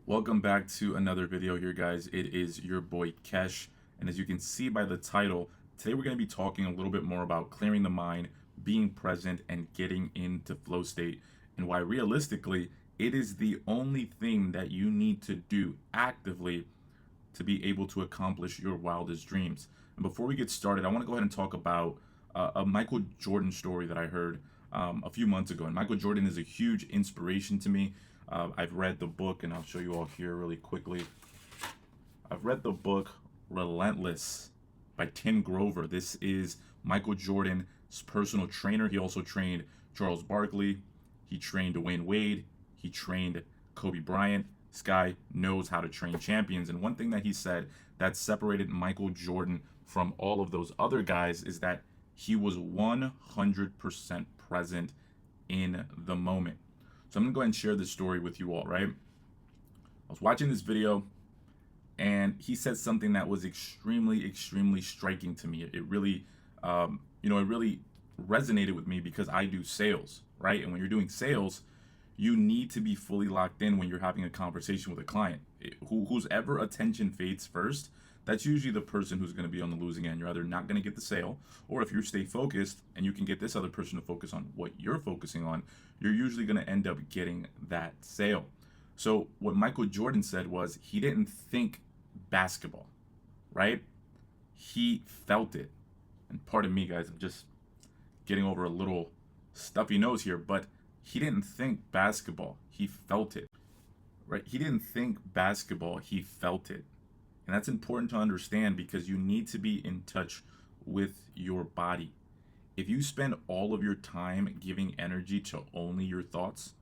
Welcome back to another video here, guys. It is your boy Kesh, and as you can see by the title, today we're going to be talking a little bit more about clearing the mind, being present, and getting into flow state, and why realistically it is the only thing that you need to do actively to be able to accomplish your wildest dreams. And before we get started, I want to go ahead and talk about a Michael Jordan story that I heard a few months ago. And Michael Jordan is a huge inspiration to me. I've read the book, and I'll show you all here really quickly. I've read the book Relentless by Tim Grover. This is Michael Jordan's personal trainer. He also trained Charles Barkley. He trained Dwayne Wade. He trained Kobe Bryant. This guy knows how to train champions. And one thing that he said that separated Michael Jordan from all of those other guys is that he was 100% present in the moment. So I'm going to go ahead and share this story with you all, right? I was watching this video and he said something that was extremely striking to me. It really, it really resonated with me because I do sales, right? And when you're doing sales, you need to be fully locked in when you're having a conversation with a client. Whose ever attention fades first, that's usually the person who's going to be on the losing end. You're either not going to get the sale, or if you stay focused and you can get this other person to focus on what you're focusing on, you're usually going to end up getting that sale. So what Michael Jordan said was he didn't think basketball, right? He felt it. And pardon me, guys, I'm just getting over a little stuffy nose here, but he didn't think basketball, he felt it, right? He didn't think basketball, he felt it. And that's important to understand because you need to be in touch with your body. If you spend all of your time giving energy to only your thoughts,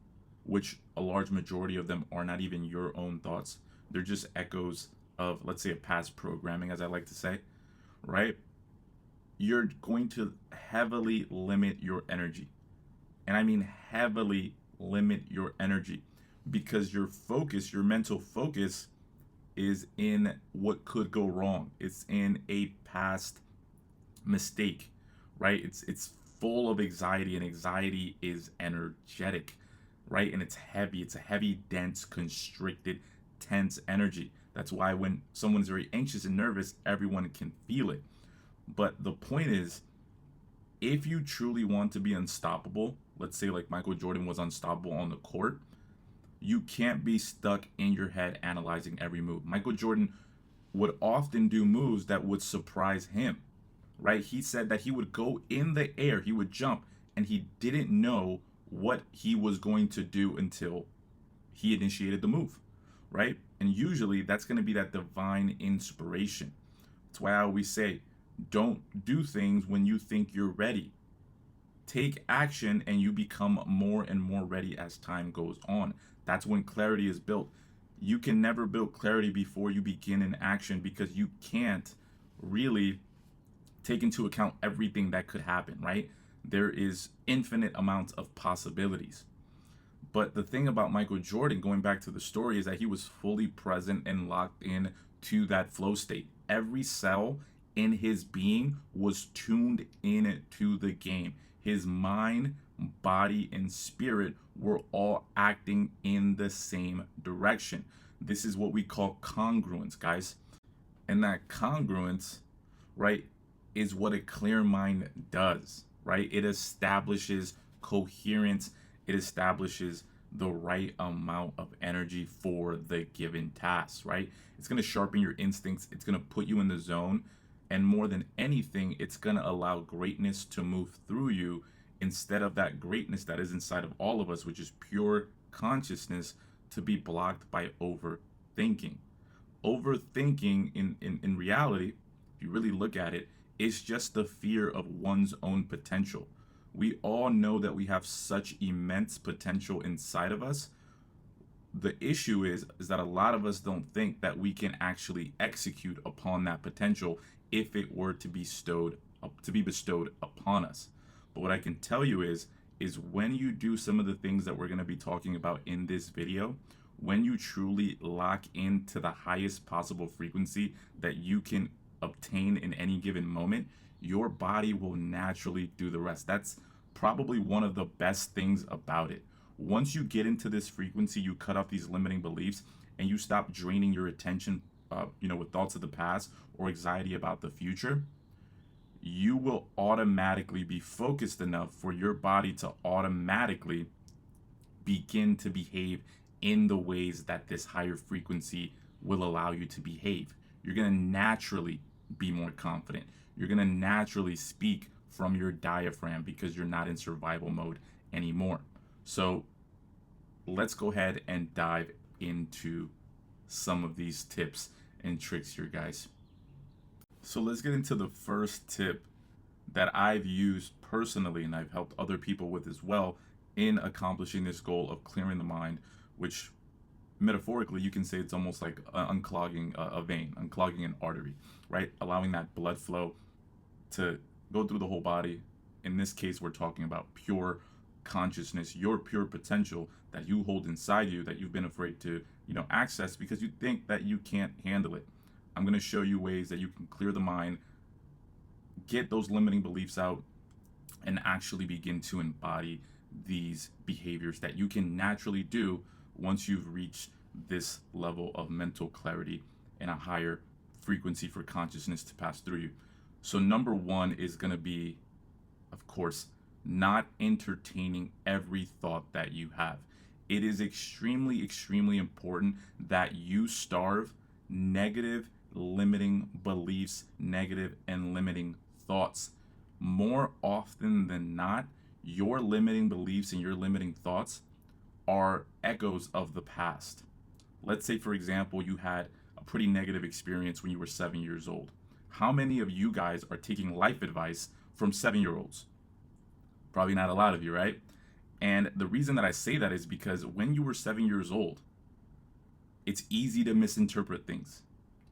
which a large majority of them are not even your own thoughts, they're just echoes of, let's say, a past programming, as I like to say, right? You're going to heavily limit your energy. And I mean heavily limit your energy because your focus, your mental focus, is in what could go wrong. It's in a past mistake, right? It's full of anxiety, and anxiety is energetic, right? And it's heavy. It's a heavy, dense, constricted, tense energy. That's why when someone's very anxious and nervous, everyone can feel it. But the point is, if you truly want to be unstoppable, let's say like Michael Jordan was unstoppable on the court, you can't be stuck in your head analyzing every move. Michael Jordan would often do moves that would surprise him, right? He said that he would go in the air, he would jump, and he didn't know what he was going to do until he initiated the move, right? And usually that's going to be that divine inspiration. That's why I always say, don't do things when you think you're ready. Take action and you become more and more ready as time goes on. That's when clarity is built. You can never build clarity before you begin in action because you can't really take into account everything that could happen, right? There is infinite amounts of possibilities. But the thing about Michael Jordan, going back to the story, is that he was fully present and locked in to that flow state. Every cell in his being was tuned in to the game. His mind, body, and spirit were all acting in the same direction. This is what we call congruence, guys. And that congruence, right, is what a clear mind does, right? It establishes coherence, it establishes the right amount of energy for the given task, right? It's going to sharpen your instincts, it's going to put you in the zone, and more than anything, it's going to allow greatness to move through you instead of that greatness that is inside of all of us, which is pure consciousness, to be blocked by overthinking. Overthinking in reality, if you really look at it, is just the fear of one's own potential. We all know that we have such immense potential inside of us. The issue is that a lot of us don't think that we can actually execute upon that potential if it were to be bestowed upon us. But what I can tell you is when you do some of the things that we're going to be talking about in this video, when you truly lock into the highest possible frequency that you can obtain in any given moment, your body will naturally do the rest. That's probably one of the best things about it. Once you get into this frequency, you cut off these limiting beliefs, and you stop draining your attention, with thoughts of the past or anxiety about the future, you will automatically be focused enough for your body to automatically begin to behave in the ways that this higher frequency will allow you to behave. You're going to naturally be more confident. You're going to naturally speak from your diaphragm because you're not in survival mode anymore. So let's go ahead and dive into some of these tips and tricks here, guys. So let's get into the first tip that I've used personally and I've helped other people with as well in accomplishing this goal of clearing the mind, which metaphorically you can say it's almost like unclogging a vein, unclogging an artery, right? Allowing that blood flow to go through the whole body. In this case, we're talking about pure consciousness, your pure potential that you hold inside you that you've been afraid to, access because you think that you can't handle it. I'm going to show you ways that you can clear the mind, get those limiting beliefs out, and actually begin to embody these behaviors that you can naturally do once you've reached this level of mental clarity and a higher frequency for consciousness to pass through you. So number one is going to be, of course, not entertaining every thought that you have. It is extremely, extremely important that you starve negative, limiting beliefs, negative and limiting thoughts. More often than not, your limiting beliefs and your limiting thoughts are echoes of the past. Let's say, for example, you had a pretty negative experience when you were 7 years old. How many of you guys are taking life advice from 7-year-olds? Probably not a lot of you, right? And the reason that I say that is because when you were 7 years old, it's easy to misinterpret things.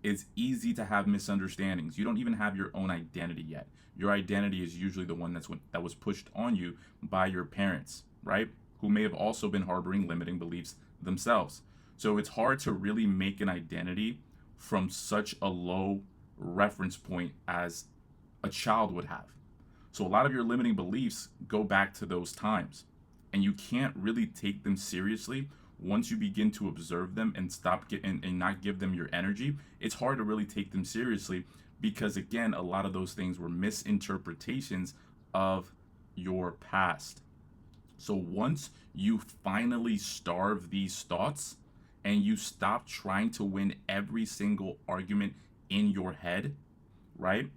It's easy to have misunderstandings. You don't even have your own identity yet. Your identity is usually the one that was pushed on you by your parents, right? Who may have also been harboring limiting beliefs themselves. So it's hard to really make an identity from such a low reference point as a child would have. So a lot of your limiting beliefs go back to those times, and you can't really take them seriously once you begin to observe them and and not give them your energy. It's hard to really take them seriously because, again, a lot of those things were misinterpretations of your past. So once you finally starve these thoughts and you stop trying to win every single argument in your head, right?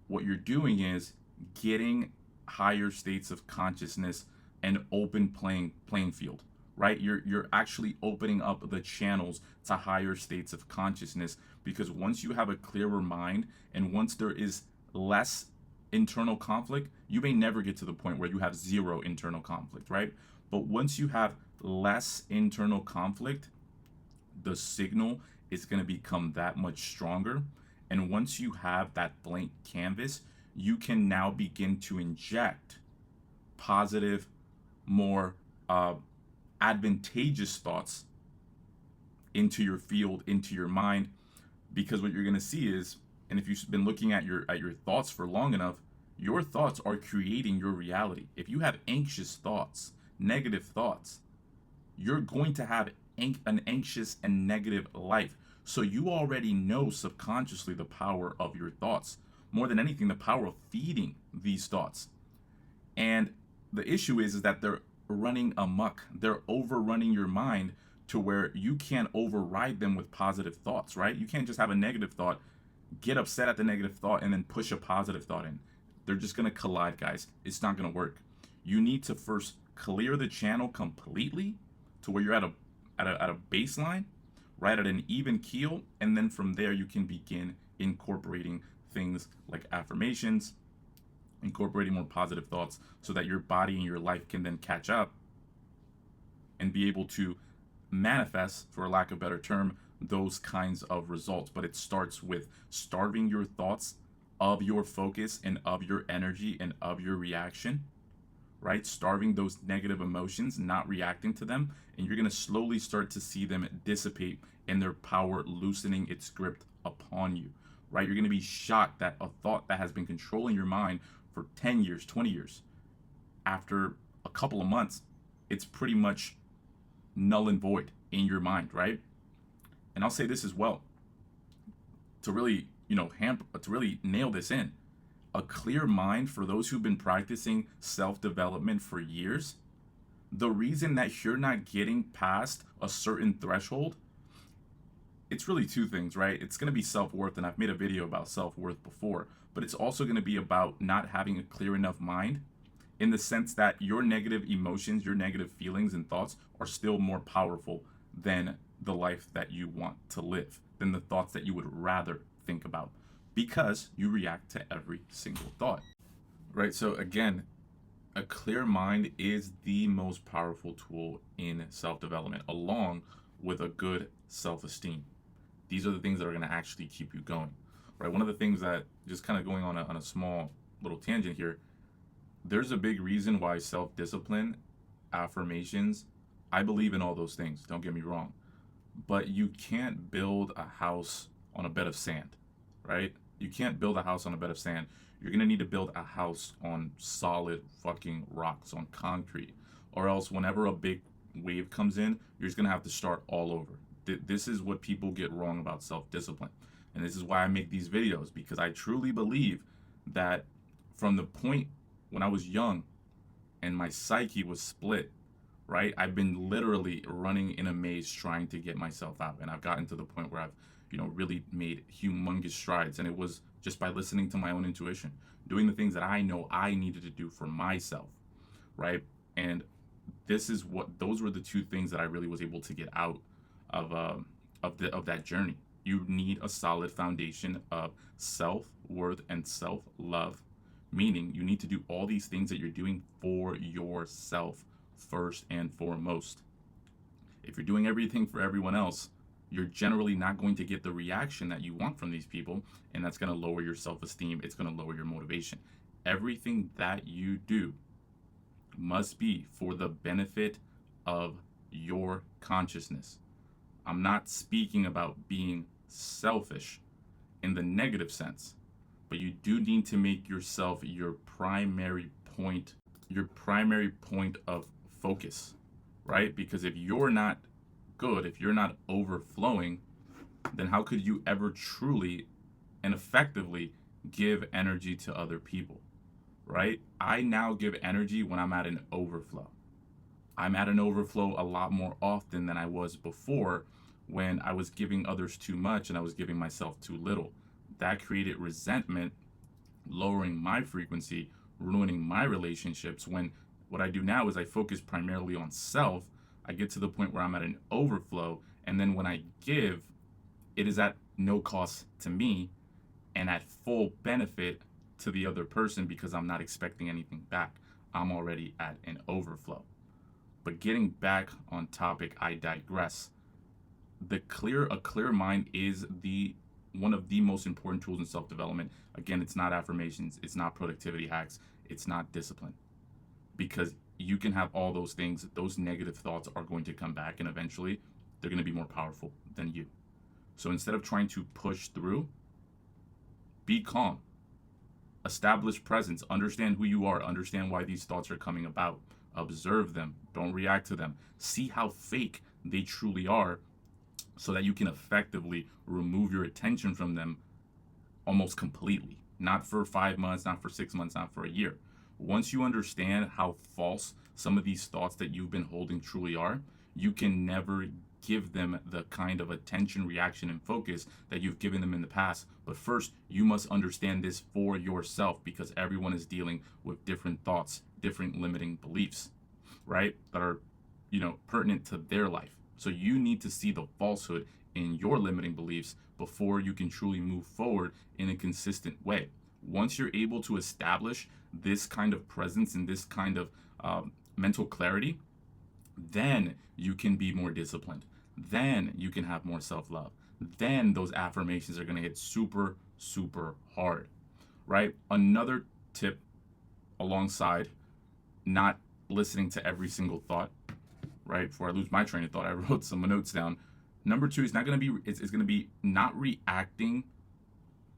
What you're doing is getting higher states of consciousness and open playing field, right? You're actually opening up the channels to higher states of consciousness, because once you have a clearer mind and once there is less internal conflict, you may never get to the point where you have zero internal conflict, right? But once you have less internal conflict, the signal is going to become that much stronger. And once you have that blank canvas, you can now begin to inject positive, more advantageous thoughts into your field, into your mind. Because what you're going to see is, and if you've been looking at your thoughts for long enough, your thoughts are creating your reality. If you have anxious thoughts, negative thoughts, you're going to have an anxious and negative life. So you already know subconsciously the power of your thoughts. More than anything, the power of feeding these thoughts. And the issue is that they're running amok. They're overrunning your mind to where you can't override them with positive thoughts, right? You can't just have a negative thought, get upset at the negative thought, and then push a positive thought in. They're just going to collide, guys. It's not going to work. You need to first clear the channel completely to where you're at a baseline, right, at an even keel, and then from there you can begin incorporating things like affirmations, incorporating more positive thoughts, so that your body and your life can then catch up and be able to manifest, for lack of a better term, those kinds of results. But it starts with starving your thoughts of your focus and of your energy and of your reaction, right? Starving those negative emotions, not reacting to them, and you're going to slowly start to see them dissipate and their power loosening its grip upon you, right? You're going to be shocked that a thought that has been controlling your mind for 10 years, 20 years, after a couple of months, it's pretty much null and void. in your mind, right? And I'll say this as well to really, to really nail this in. A clear mind, for those who've been practicing self-development for years, the reason that you're not getting past a certain threshold, it's really two things, right? It's going to be self-worth, and I've made a video about self-worth before, but it's also going to be about not having a clear enough mind, in the sense that your negative emotions, your negative feelings and thoughts are still more powerful than the life that you want to live, than the thoughts that you would rather think about, because you react to every single thought, right? So again, a clear mind is the most powerful tool in self-development, along with a good self-esteem. These are the things that are going to actually keep you going, right? One of the things that, just kind of going on a small little tangent here, there's a big reason why self-discipline, affirmations, I believe in all those things, don't get me wrong, but you can't build a house on a bed of sand, right? You can't build a house on a bed of sand. You're going to need to build a house on solid fucking rocks, on concrete, or else whenever a big wave comes in, you're just going to have to start all over. This is what people get wrong about self-discipline. And this is why I make these videos, because I truly believe that from the point when I was young and my psyche was split, right? I've been literally running in a maze trying to get myself out. And I've gotten to the point where I've, really made humongous strides. And it was just by listening to my own intuition, doing the things that I know I needed to do for myself, right? And those were the two things that I really was able to get out of that journey. You need a solid foundation of self-worth and self-love, meaning you need to do all these things that you're doing for yourself first and foremost. If you're doing everything for everyone else, you're generally not going to get the reaction that you want from these people, and that's going to lower your self-esteem. It's going to lower your motivation. Everything that you do must be for the benefit of your consciousness. I'm not speaking about being selfish in the negative sense, but you do need to make yourself your primary point of focus, right? Because if you're not good, if you're not overflowing, then how could you ever truly and effectively give energy to other people, right? I now give energy when I'm at an overflow. I'm at an overflow a lot more often than I was before, when I was giving others too much and I was giving myself too little. That created resentment, lowering my frequency, ruining my relationships. When what I do now is I focus primarily on self, I get to the point where I'm at an overflow, and then when I give, it is at no cost to me and at full benefit to the other person, because I'm not expecting anything back. I'm already at an overflow. But getting back on topic, I digress. A clear mind is one of the most important tools in self-development. Again, it's not affirmations, it's not productivity hacks, it's not discipline. Because you can have all those things, those negative thoughts are going to come back, and eventually they're going to be more powerful than you. So instead of trying to push through, be calm. Establish presence. Understand who you are. Understand why these thoughts are coming about. Observe them. Don't react to them. See how fake they truly are, so that you can effectively remove your attention from them almost completely. Not for 5 months, not for 6 months, not for a year. Once you understand how false some of these thoughts that you've been holding truly are, you can never give them the kind of attention, reaction, and focus that you've given them in the past. But first, you must understand this for yourself, because everyone is dealing with different thoughts, different limiting beliefs, right? That are, pertinent to their life. So you need to see the falsehood in your limiting beliefs before you can truly move forward in a consistent way. Once you're able to establish this kind of presence and this kind of mental clarity, then you can be more disciplined. Then you can have more self-love. Then those affirmations are going to hit super, super hard, right? Another tip alongside not listening to every single thought, right? Before I lose my train of thought, I wrote some notes down. Number two is it's going to be not reacting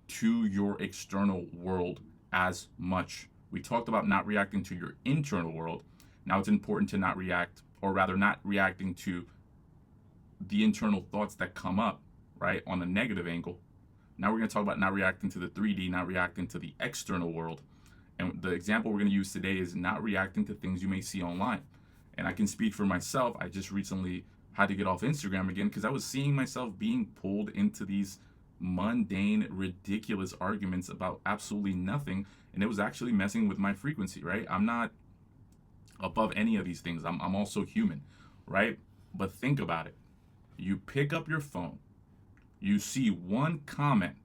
to your external world as much. We talked about not reacting to your internal world. Now it's important to not reacting to the internal thoughts that come up, right, on a negative angle. Now we're going to talk about not reacting to the 3D, not reacting to the external world. And the example we're going to use today is not reacting to things you may see online. And I can speak for myself. I just recently had to get off Instagram again because I was seeing myself being pulled into these mundane, ridiculous arguments about absolutely nothing. And it was actually messing with my frequency, right? I'm not above any of these things. I'm also human, right? But think about it. You pick up your phone, you see one comment,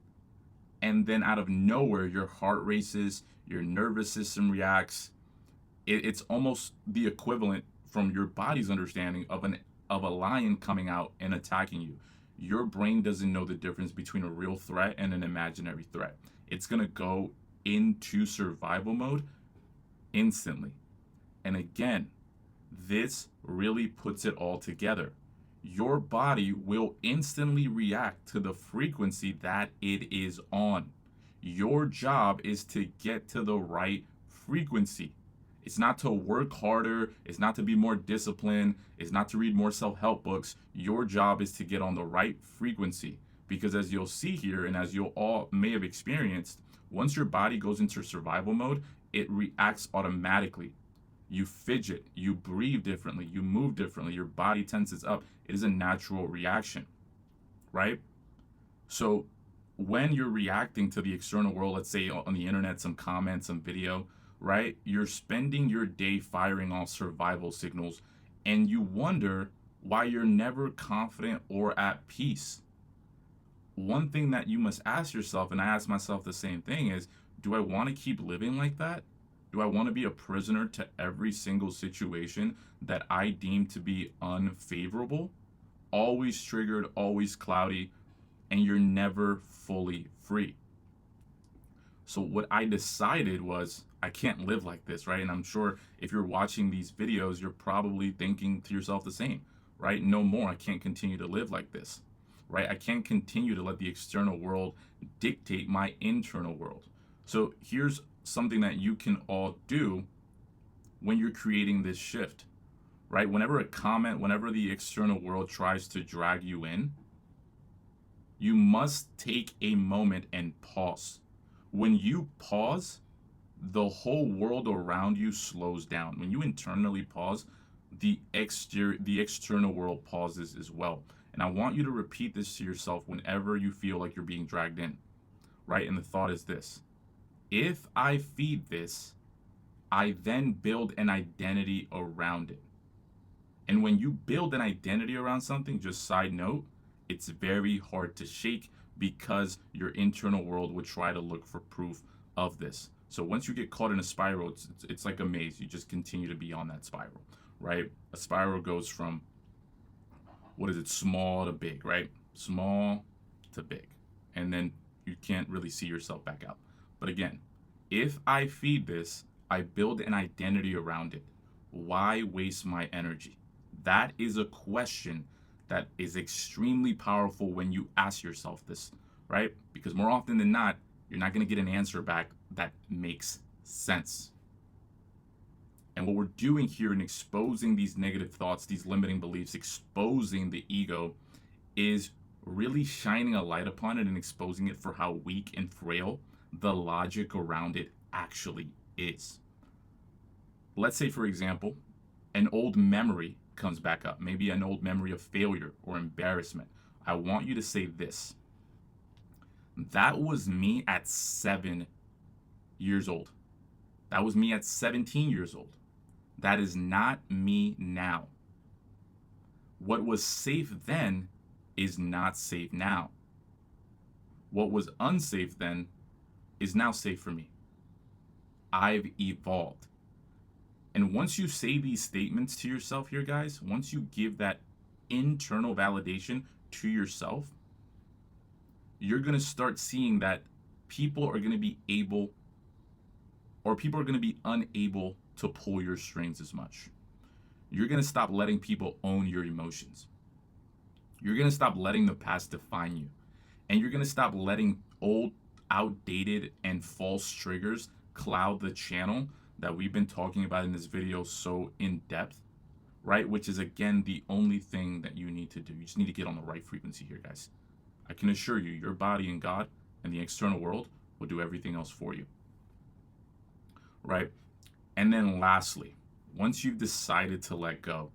and then out of nowhere, your heart races, your nervous system reacts. It's almost the equivalent from your body's understanding of a lion coming out and attacking you. Your brain doesn't know the difference between a real threat and an imaginary threat. It's gonna go into survival mode instantly. And again, this really puts it all together. Your body will instantly react to the frequency that it is on. Your job is to get to the right frequency. It's not to work harder. It's not to be more disciplined. It's not to read more self-help books. Your job is to get on the right frequency. Because as you'll see here, and as you'll all may have experienced, once your body goes into survival mode, it reacts automatically. You fidget, you breathe differently, you move differently, your body tenses up. It is a natural reaction, right? So when you're reacting to the external world, let's say on the internet, some comments, some video, right? You're spending your day firing off survival signals, and you wonder why you're never confident or at peace. One thing that you must ask yourself, and I ask myself the same thing, is do I want to keep living like that? Do I want to be a prisoner to every single situation that I deem to be unfavorable? Always triggered, always cloudy, and you're never fully free. So what I decided was I can't live like this, right? And I'm sure if you're watching these videos, you're probably thinking to yourself the same, right? No more. I can't continue to live like this, right? I can't continue to let the external world dictate my internal world. So here's something that you can all do when you're creating this shift, right? Whenever a comment, whenever the external world tries to drag you in, you must take a moment and pause. When you pause, the whole world around you slows down. When you internally pause, the external world pauses as well. And I want you to repeat this to yourself whenever you feel like you're being dragged in, right? And the thought is this: if I feed this, I then build an identity around it. And when you build an identity around something, just side note, it's very hard to shake because your internal world would try to look for proof of this. So once you get caught in a spiral, it's like a maze. You just continue to be on that spiral, right? A spiral goes from, small to big, right? Small to big. And then you can't really see yourself back out. But again, if I feed this, I build an identity around it. Why waste my energy? That is a question that is extremely powerful when you ask yourself this, right? Because more often than not, you're not going to get an answer back that makes sense. And what we're doing here in exposing these negative thoughts, these limiting beliefs, exposing the ego, is really shining a light upon it and exposing it for how weak and frail the logic around it actually is. Let's say, for example, an old memory comes back up, maybe an old memory of failure or embarrassment. I want you to say this: that was me at 7 years old. That was me at 17 years old. That is not me now. What was safe then is not safe now. What was unsafe then is now safe for me. I've evolved. And once you say these statements to yourself here, guys, once you give that internal validation to yourself, you're going to start seeing that people are going to be able, or people are going to be unable to pull your strings as much. You're going to stop letting people own your emotions. You're going to stop letting the past define you. And you're going to stop letting old, outdated, and false triggers cloud the channel that we've been talking about in this video so in depth, right? Which is, again, the only thing that you need to do. You just need to get on the right frequency here, guys. I can assure you, your body and God and the external world will do everything else for you, right? And then lastly, once you've decided to let go,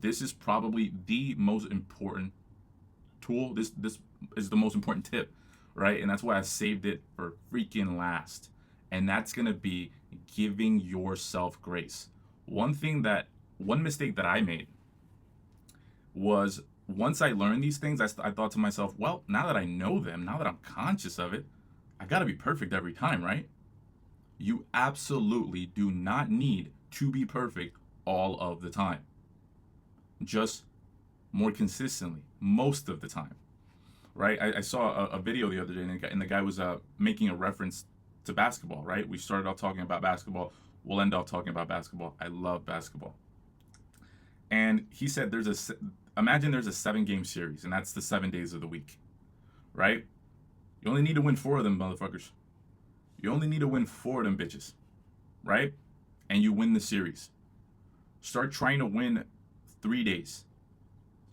this is probably the most important tool. This is the most important tip, right? And that's why I saved it for freaking last. And that's gonna be giving yourself grace. One mistake that I made was, once I learned these things, I thought to myself, well, now that I know them, now that I'm conscious of it, I gotta be perfect every time, right? You absolutely do not need to be perfect all of the time. Just more consistently, most of the time, right? I saw a video the other day, and the guy was making a reference to basketball, right? We started off talking about basketball. We'll end up talking about basketball. I love basketball. And he said, imagine there's a 7-game series, and that's the 7 days of the week, right? You only need to win 4 of them, motherfuckers. You only need to win 4 of them bitches, right? And you win the series. Start trying to win 3 days,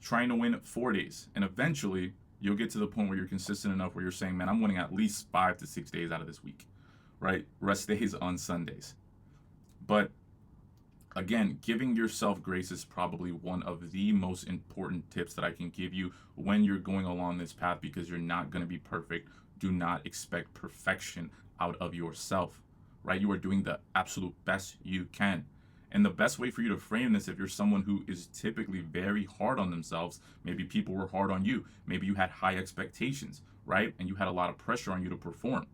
trying to win 4 days, and eventually you'll get to the point where you're consistent enough where you're saying, man, I'm winning at least 5 to 6 days out of this week, right? Rest days on Sundays. But again, giving yourself grace is probably one of the most important tips that I can give you when you're going along this path, because you're not going to be perfect. Do not expect perfection out of yourself, right? You are doing the absolute best you can. And the best way for you to frame this, if you're someone who is typically very hard on themselves, maybe people were hard on you, maybe you had high expectations, right? And you had a lot of pressure on you to perform.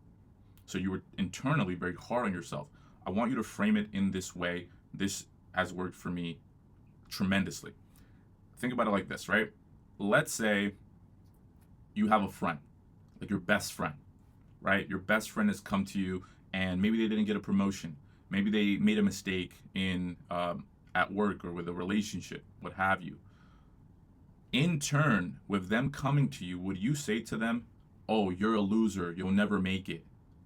So you were internally very hard on yourself. I want you to frame it in this way. This has worked for me tremendously. Think about it like this, right? Let's say you have a friend, like your best friend, right? Your best friend has come to you, and maybe they didn't get a promotion. Maybe they made a mistake in at work or with a relationship, what have you. In turn, with them coming to you, would you say to them, oh, you're a loser, you'll never make it?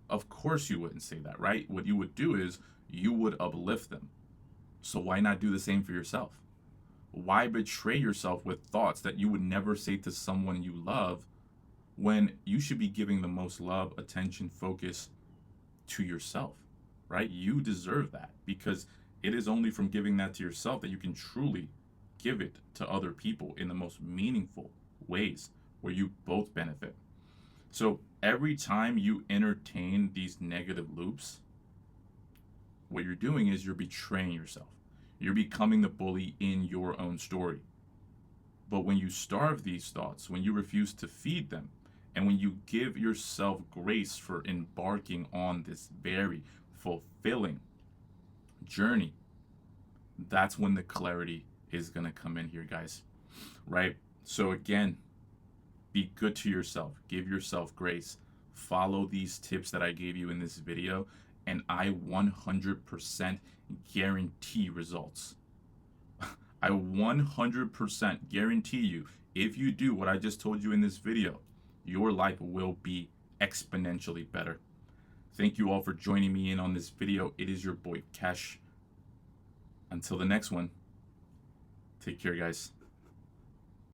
Of course you wouldn't say that, right? What you would do is you would uplift them. So why not do the same for yourself? Why betray yourself with thoughts that you would never say to someone you love, when you should be giving the most love, attention, focus to yourself, right? You deserve that, because it is only from giving that to yourself that you can truly give it to other people in the most meaningful ways where you both benefit. So every time you entertain these negative loops, what you're doing is you're betraying yourself. You're becoming the bully in your own story. But when you starve these thoughts, when you refuse to feed them, and when you give yourself grace for embarking on this very fulfilling journey, that's when the clarity is going to come in here, guys, right? So again, be good to yourself. Give yourself grace. Follow these tips that I gave you in this video, and I 100% guarantee results. I 100% guarantee you, if you do what I just told you in this video, your life will be exponentially better. Thank you all for joining me in on this video. It is your boy Kesh. Until the next one, take care, guys.